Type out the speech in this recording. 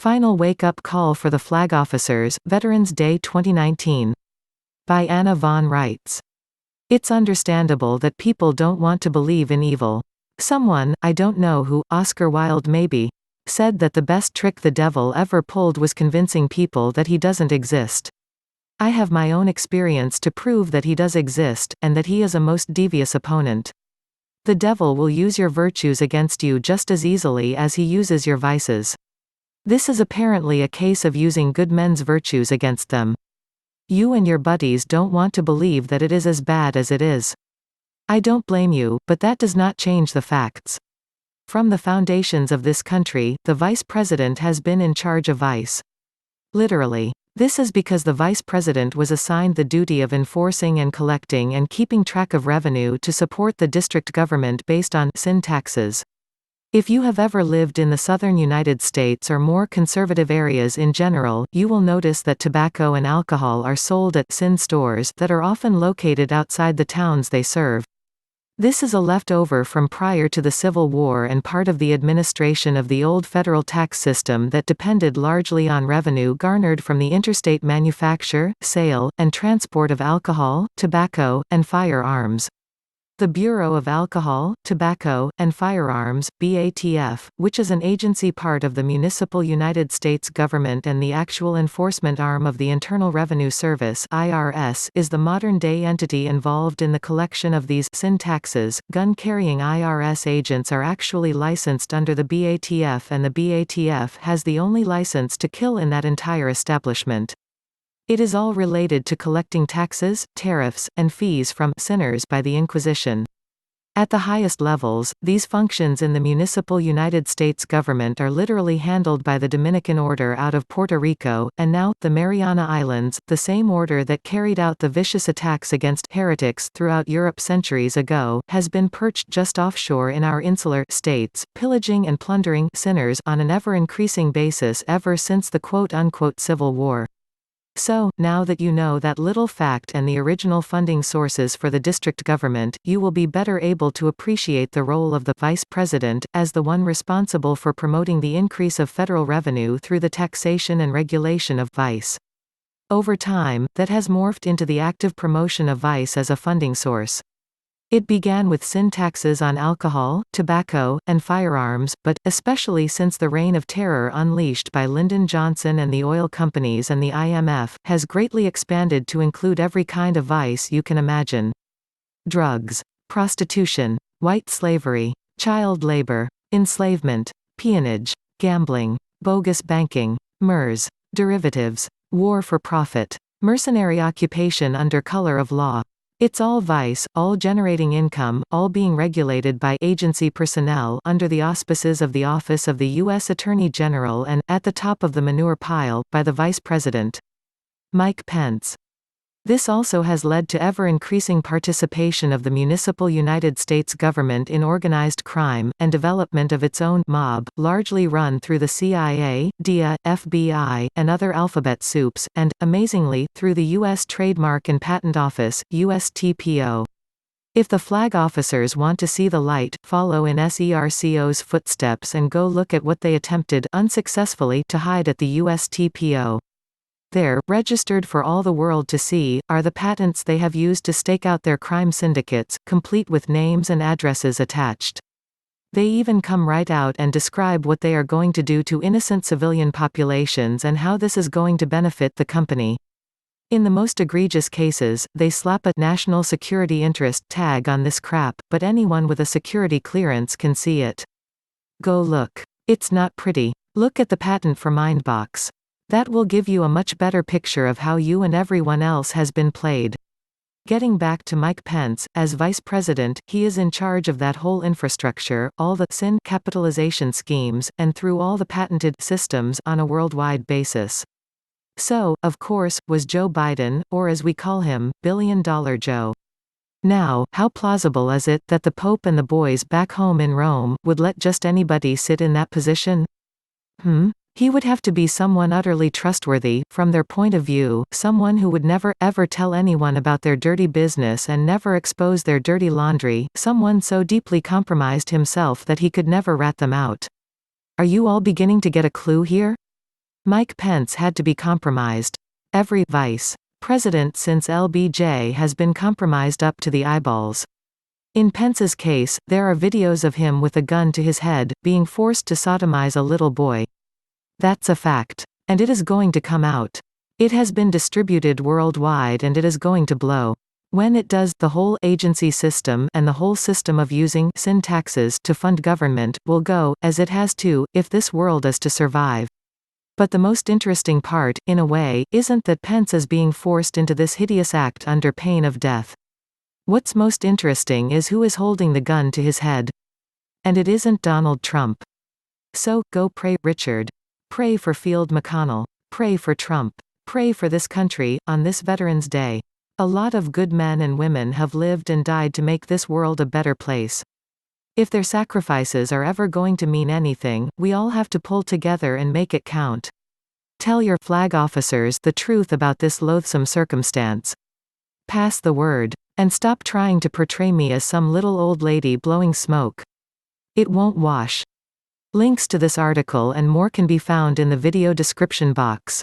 Final Wake-Up Call for the Flag Officers, Veterans Day 2019. By Anna von Reitz. It's understandable that people don't want to believe in evil. Someone, I don't know who, Oscar Wilde maybe, said that the best trick the devil ever pulled was convincing people that he doesn't exist. I have my own experience to prove that he does exist, and that he is a most devious opponent. The devil will use your virtues against you just as easily as he uses your vices. This is apparently a case of using good men's virtues against them. You and your buddies don't want to believe that it is as bad as it is. I don't blame you, but that does not change the facts. From the foundations of this country, the vice president has been in charge of vice. Literally. This is because the vice president was assigned the duty of enforcing and collecting and keeping track of revenue to support the district government based on sin taxes. If you have ever lived in the southern United States or more conservative areas in general, you will notice that tobacco and alcohol are sold at sin stores that are often located outside the towns they serve. This is a leftover from prior to the Civil War and part of the administration of the old federal tax system that depended largely on revenue garnered from the interstate manufacture, sale, and transport of alcohol, tobacco, and firearms. The Bureau of Alcohol, Tobacco, and Firearms, BATF, which is an agency part of the municipal United States government and the actual enforcement arm of the Internal Revenue Service (IRS), is the modern-day entity involved in the collection of these sin taxes. Gun-carrying IRS agents are actually licensed under the BATF, and the BATF has the only license to kill in that entire establishment. It is all related to collecting taxes, tariffs, and fees from sinners by the Inquisition. At the highest levels, these functions in the municipal United States government are literally handled by the Dominican Order out of Puerto Rico, and now, the Mariana Islands, the same order that carried out the vicious attacks against heretics throughout Europe centuries ago, has been perched just offshore in our insular states, pillaging and plundering sinners on an ever-increasing basis ever since the quote-unquote Civil War. So, now that you know that little fact and the original funding sources for the district government, you will be better able to appreciate the role of the vice president, as the one responsible for promoting the increase of federal revenue through the taxation and regulation of vice. Over time, that has morphed into the active promotion of vice as a funding source. It began with sin taxes on alcohol, tobacco, and firearms, but, especially since the reign of terror unleashed by Lyndon Johnson and the oil companies and the IMF, has greatly expanded to include every kind of vice you can imagine. Drugs, prostitution, white slavery, child labor, enslavement, peonage, gambling, bogus banking, MERS, derivatives, war for profit, mercenary occupation under color of law. It's all vice, all generating income, all being regulated by agency personnel under the auspices of the Office of the U.S. Attorney General and, at the top of the manure pile, by the Vice President, Mike Pence. This also has led to ever-increasing participation of the municipal United States government in organized crime, and development of its own mob, largely run through the CIA, DIA, FBI, and other alphabet soups, and, amazingly, through the U.S. Trademark and Patent Office, USTPO. If the flag officers want to see the light, follow in SERCO's footsteps and go look at what they attempted, unsuccessfully, to hide at the USTPO. There, registered for all the world to see, are the patents they have used to stake out their crime syndicates, complete with names and addresses attached. They even come right out and describe what they are going to do to innocent civilian populations and how this is going to benefit the company. In the most egregious cases, they slap a national security interest tag on this crap, but anyone with a security clearance can see it. Go look. It's not pretty. Look at the patent for Mindbox. That will give you a much better picture of how you and everyone else has been played. Getting back to Mike Pence, as vice president, he is in charge of that whole infrastructure, all the sin capitalization schemes, and through all the patented systems on a worldwide basis. So, of course, was Joe Biden, or as we call him, Billion Dollar Joe. Now, how plausible is it that the Pope and the boys back home in Rome would let just anybody sit in that position? He would have to be someone utterly trustworthy, from their point of view, someone who would never, ever tell anyone about their dirty business and never expose their dirty laundry, someone so deeply compromised himself that he could never rat them out. Are you all beginning to get a clue here? Mike Pence had to be compromised. Every vice president since LBJ has been compromised up to the eyeballs. In Pence's case, there are videos of him with a gun to his head, being forced to sodomize a little boy. That's a fact. And it is going to come out. It has been distributed worldwide and it is going to blow. When it does, the whole agency system and the whole system of using sin taxes to fund government will go, as it has to, if this world is to survive. But the most interesting part, in a way, isn't that Pence is being forced into this hideous act under pain of death. What's most interesting is who is holding the gun to his head. And it isn't Donald Trump. So, go pray, Richard. Pray for Field McConnell. Pray for Trump. Pray for this country, on this Veterans Day. A lot of good men and women have lived and died to make this world a better place. If their sacrifices are ever going to mean anything, we all have to pull together and make it count. Tell your flag officers the truth about this loathsome circumstance. Pass the word. And stop trying to portray me as some little old lady blowing smoke. It won't wash. Links to this article and more can be found in the video description box.